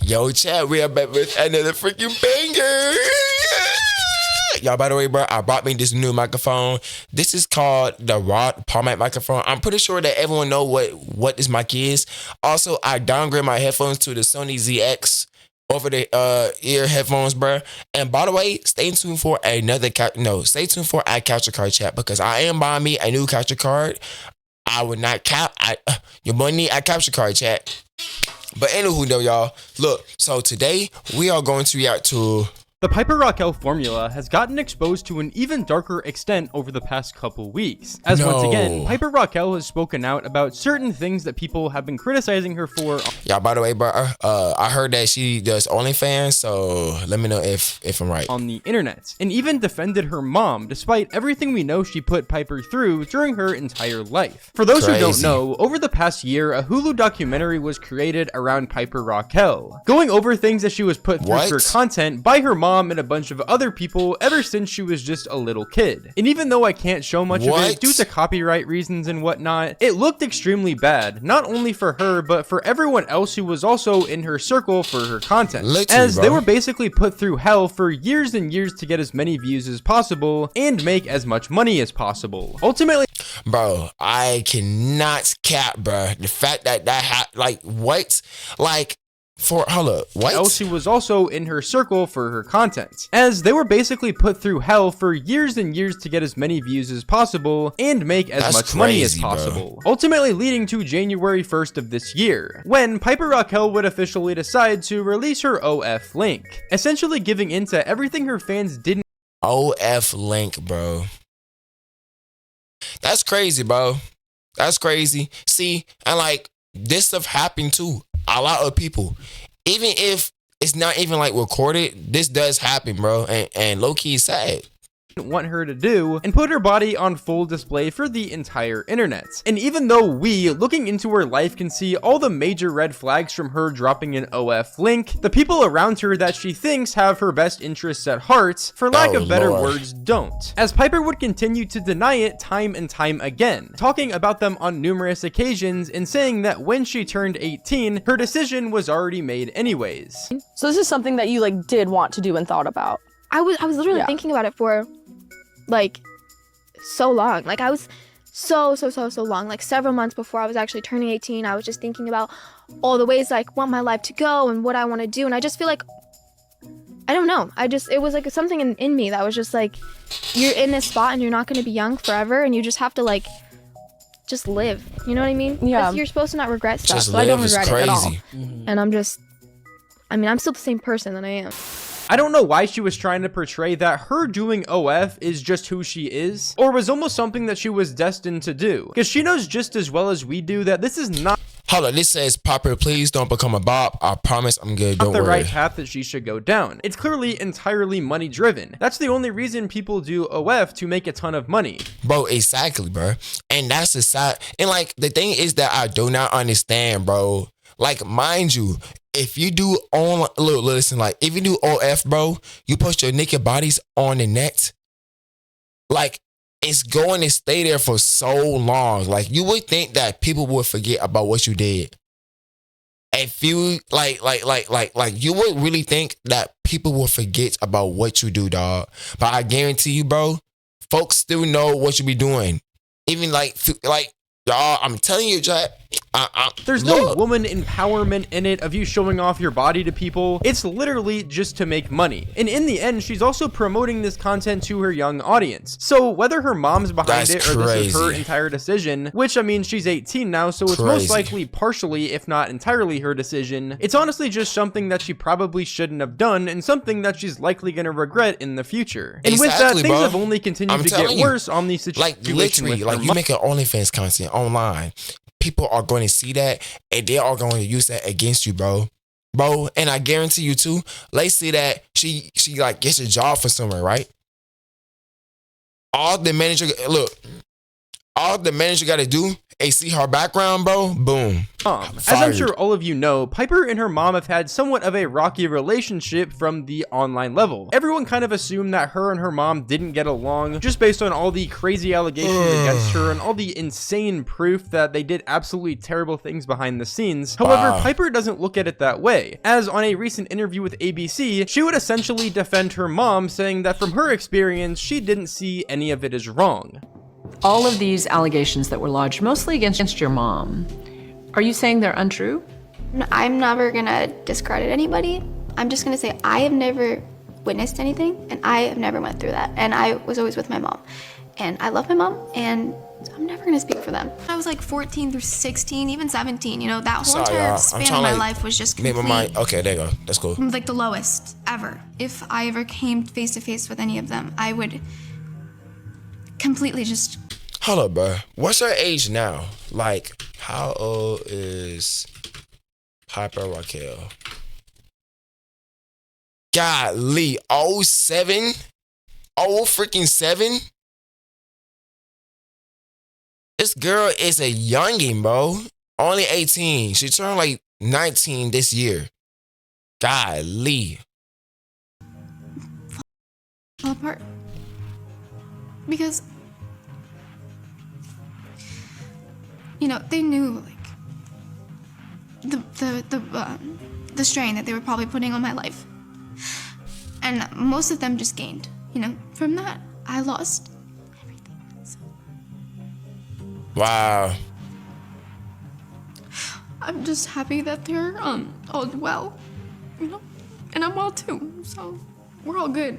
Yo, chat, we are back with another freaking banger. Y'all, by the way, bro, I brought me this new microphone. This is called the Rode Palm mic microphone. I'm pretty sure that everyone know what this mic is. Also, I downgrade my headphones to the Sony ZX over the ear headphones, bro. And by the way, stay tuned for stay tuned for a capture card chat, because I am buying me a new capture card. I would not cap. Your boy need a capture card chat. But anywho, though, y'all, look. So today we are going to react to. The Piper Raquel formula has gotten exposed to an even darker extent over the past couple weeks, as once again, Piper Raquel has spoken out about certain things that people have been criticizing her for. Y'all, by the way, bro, I heard that she does OnlyFans, so let me know if I'm right. On the internet, and even defended her mom, despite everything we know she put Piper through during her entire life. For those who don't know, over the past year, a Hulu documentary was created around Piper Raquel, going over things that she was put through for content by her mom and a bunch of other people ever since she was just a little kid. And even though I can't show much of it due to copyright reasons and whatnot, it looked extremely bad, not only for her, but for everyone else who was also in her circle for her content. As they were basically put through hell for years and years to get as many views as possible and make as much money as possible. Ultimately, bro, I cannot cap, bro. The fact that she was also in her circle for her content, as they were basically put through hell for years and years to get as many views as possible and make as much money as possible. Ultimately leading to January 1st of this year, when Piper Raquel would officially decide to release her OF link, essentially giving into everything her fans didn't. OF link, bro. That's crazy, bro. That's crazy. See, and like this stuff happened to a lot of people. Even if it's not even like recorded, this does happen, bro. And low-key sad. Want her to do and put her body on full display for the entire internet. And even though we, looking into her life, can see all the major red flags from her dropping an OF link, the people around her that she thinks have her best interests at heart, for lack of better words, don't. As Piper would continue to deny it time and time again, talking about them on numerous occasions and saying that when she turned 18, her decision was already made anyways. So this is something that you like did want to do and thought about. I was literally thinking about it for like so long. Like I was so long, like several months before I was actually turning 18. I was just thinking about all the ways like want my life to go and what I want to do. And I just feel like, I don't know, it was like something in me that was just like, you're in this spot and you're not going to be young forever, and you just have to like just live, you know what I mean? Yeah, you're supposed to not regret stuff, so I don't regret it at all. And I'm still the same person that I am. I don't know why she was trying to portray that her doing OF is just who she is, or was almost something that she was destined to do, because she knows just as well as we do that this is not. Hold on, this says, Piper, please don't become a bop. I promise I'm good, don't worry. The right path that she should go down. It's clearly entirely money driven. That's the only reason people do OF, to make a ton of money. Bro, exactly, bro. And that's the side. And like, the thing is that I do not understand, bro. Like, mind you, if you do if you do OF, bro, you post your naked bodies on the net, like, it's going to stay there for so long. Like, you would think that people would forget about what you did. If you, like, you would really think that people will forget about what you do, dog. But I guarantee you, bro, folks still know what you be doing. Even, like, y'all, I'm telling you, Jack. There's no woman empowerment in it of you showing off your body to people. It's literally just to make money. And in the end, she's also promoting this content to her young audience. So whether her mom's behind it or this is her entire decision, which I mean, she's 18 now, so it's most likely partially, if not entirely, her decision. It's honestly just something that she probably shouldn't have done, and something that she's likely going to regret in the future. And with that, things have only continued to get worse on these situations. Like, literally, like, you make an OnlyFans content online, people are going to see that and they are going to use that against you, bro. And I guarantee you too, let's see that she like gets a job for somewhere, right? All the manager, look, all the manager got to do is see her background, bro. Boom. As I'm sure all of you know, Piper and her mom have had somewhat of a rocky relationship from the online level. Everyone kind of assumed that her and her mom didn't get along just based on all the crazy allegations against her and all the insane proof that they did absolutely terrible things behind the scenes. However, Piper doesn't look at it that way, as on a recent interview with ABC, she would essentially defend her mom, saying that from her experience, she didn't see any of it as wrong. All of these allegations that were lodged, mostly against your mom, are you saying they're untrue? I'm never gonna discredit anybody. I'm just gonna say I have never witnessed anything, and I have never went through that. And I was always with my mom, and I love my mom, and I'm never gonna speak for them. I was like 14 through 16, even 17. You know, that whole entire span of my life was just complete. Okay, there you go. That's cool. Like the lowest ever. If I ever came face to face with any of them, I would completely just. Hold up, bro. What's her age now? Like, how old is Piper Raquel? Golly, 07? Freaking 7? This girl is a youngin', bro. Only 18. She turned like 19 this year. Golly. Fall apart. Because, you know, they knew like the strain that they were probably putting on my life, and most of them just gained. You know, from that I lost everything. So. Wow. I'm just happy that they're all well, you know, and I'm well too. So we're all good.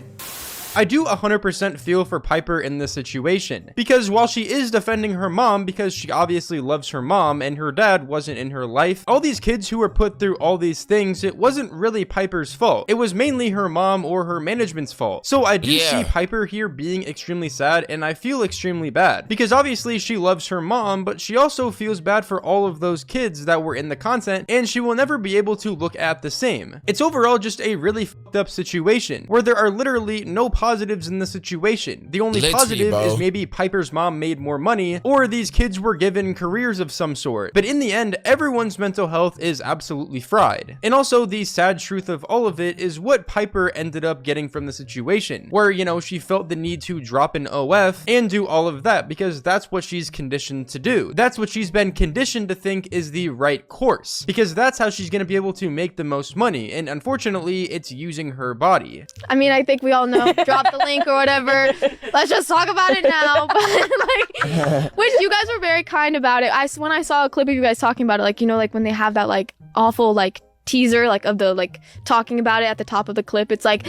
I do 100% feel for Piper in this situation, because while she is defending her mom because she obviously loves her mom and her dad wasn't in her life, all these kids who were put through all these things, it wasn't really Piper's fault. It was mainly her mom or her management's fault. So I do see Piper here being extremely sad, and I feel extremely bad, because obviously she loves her mom, but she also feels bad for all of those kids that were in the content, and she will never be able to look at the same. It's overall just a really fucked up situation where there are literally no positives in the situation. The only positive is maybe Piper's mom made more money, or these kids were given careers of some sort. But in the end, everyone's mental health is absolutely fried. And also, the sad truth of all of it is what Piper ended up getting from the situation, where, you know, she felt the need to drop an OF and do all of that because that's what she's conditioned to do. That's what she's been conditioned to think is the right course, because that's how she's going to be able to make the most money. And unfortunately, it's using her body. I mean, I think we all know. Drop the link or whatever. Let's just talk about it now. But like, which you guys were very kind about it. When I saw a clip of you guys talking about it, like, you know, like when they have that like awful like teaser like of the like talking about it at the top of the clip, it's like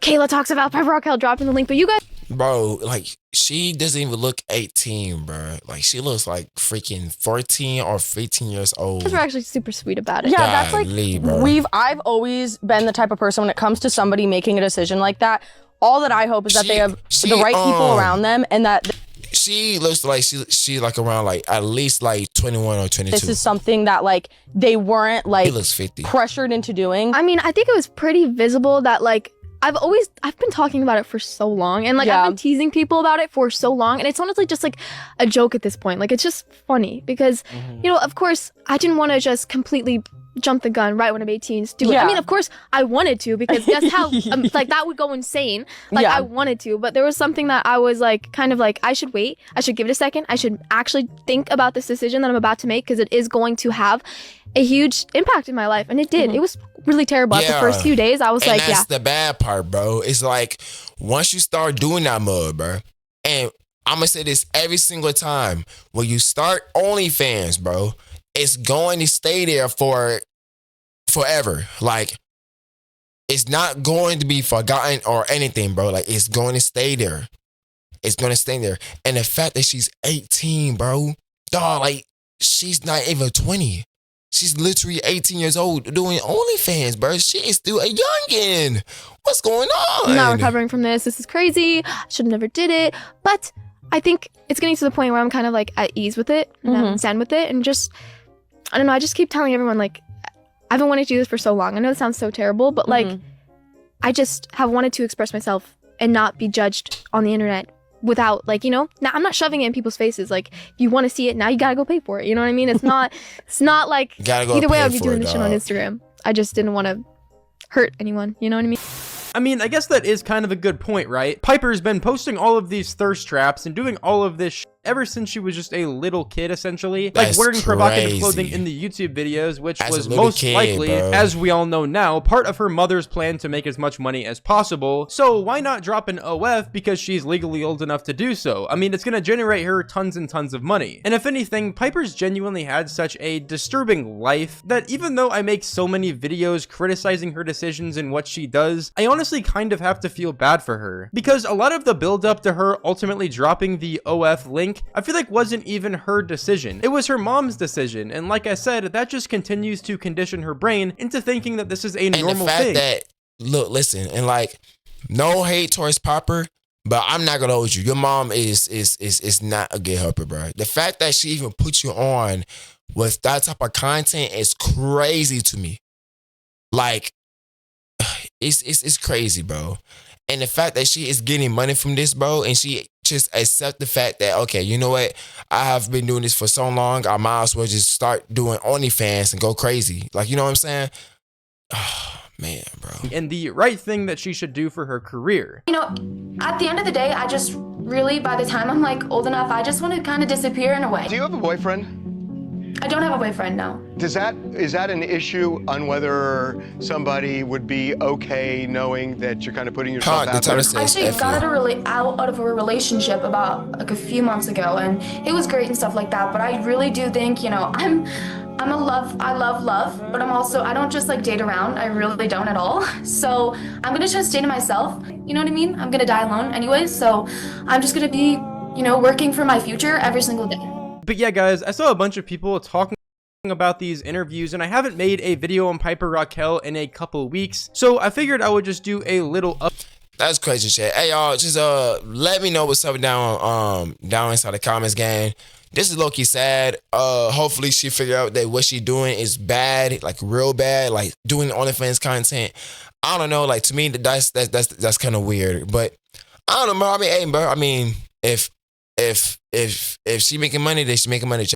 Kayla talks about Piper Raquel dropping the link, but you guys, bro, like she doesn't even look 18, bro. Like she looks like freaking 14 or 15 years old. You guys were actually super sweet about it. Yeah, that's like I've always been the type of person when it comes to somebody making a decision like that. All that I hope is that they have the right people around them, and that she looks like she like around like at least like 21 or 22. This is something that like they weren't like looks 50. pressured into doing. I mean, I think it was pretty visible that like I've been talking about it for so long, and like I've been teasing people about it for so long, and it's honestly just like a joke at this point. Like it's just funny because you know, of course I didn't want to just completely jump the gun right when I'm 18 to do it. I mean, of course I wanted to, because guess how like that would go insane. Like I wanted to, but there was something that I was like kind of like, I should wait, I should give it a second, I should actually think about this decision that I'm about to make, because it is going to have a huge impact in my life. And it did. It was really terrible. At the first few days I was and like, that's the bad part, bro. It's like once you start doing that mud, bro, and I'm gonna say this every single time, when you start OnlyFans, bro, it's going to stay there for forever. Like, it's not going to be forgotten or anything, bro. Like, it's going to stay there. It's going to stay there. And the fact that she's 18, bro, dog, like, she's not even 20. She's literally 18 years old doing OnlyFans, bro. She is still a youngin'. What's going on? I'm not recovering from this. This is crazy. I should have never did it. But I think it's getting to the point where I'm kind of like at ease with it and I'm zen with it, and just, I don't know, I just keep telling everyone like, I've been wanting to do this for so long. I know it sounds so terrible, but like, I just have wanted to express myself and not be judged on the internet without like, you know, now I'm not shoving it in people's faces. Like, if you want to see it now, you gotta go pay for it. You know what I mean? It's not like either way I'll be doing this shit on Instagram. I just didn't want to hurt anyone. You know what I mean? I mean, I guess that is kind of a good point, right? Piper's been posting all of these thirst traps and doing all of this ever since she was just a little kid, essentially. Like wearing provocative clothing in the YouTube videos, which was most likely, as we all know now, part of her mother's plan to make as much money as possible. So why not drop an OF because she's legally old enough to do so? I mean, it's gonna generate her tons and tons of money. And if anything, Piper's genuinely had such a disturbing life that even though I make so many videos criticizing her decisions and what she does, I honestly kind of have to feel bad for her. Because a lot of the build up to her ultimately dropping the OF link, I feel like wasn't even her decision. It was her mom's decision, and like I said, that just continues to condition her brain into thinking that this is a normal thing. That, look, listen, and like, no hate towards Piper, but I'm not gonna hold you. Your mom is not a good helper, bro. The fact that she even put you on with that type of content is crazy to me. Like, it's crazy, bro. And the fact that she is getting money from this, bro, and she just accept the fact that, okay, you know what? I have been doing this for so long, I might as well just start doing OnlyFans and go crazy. Like, you know what I'm saying? Oh, man, bro. And the right thing that she should do for her career. You know, at the end of the day, I just really, by the time I'm like old enough, I just want to kind of disappear in a way. Do you have a boyfriend? I don't have a boyfriend, no. Is that an issue on whether somebody would be okay knowing that you're kind of putting yourself out there? I actually got out of a relationship about like a few months ago, and it was great and stuff like that. But I really do think, you know, I love love, but I don't just like date around. I really don't at all. So I'm gonna just stay to myself. You know what I mean? I'm gonna die alone anyways. So I'm just gonna be, you know, working for my future every single day. But yeah, guys, I saw a bunch of people talking about these interviews, and I haven't made a video on Piper Raquel in a couple weeks, so I figured I would just do a little up. That's crazy shit. Hey y'all, just let me know what's up down inside the comments, gang. This is low-key sad. Hopefully she figured out that what she doing is bad, like real bad, like doing OnlyFans content. I don't know, like to me that's kind of weird, but I don't know, bro. I mean, hey, bro. I mean, if she making money, then she making money.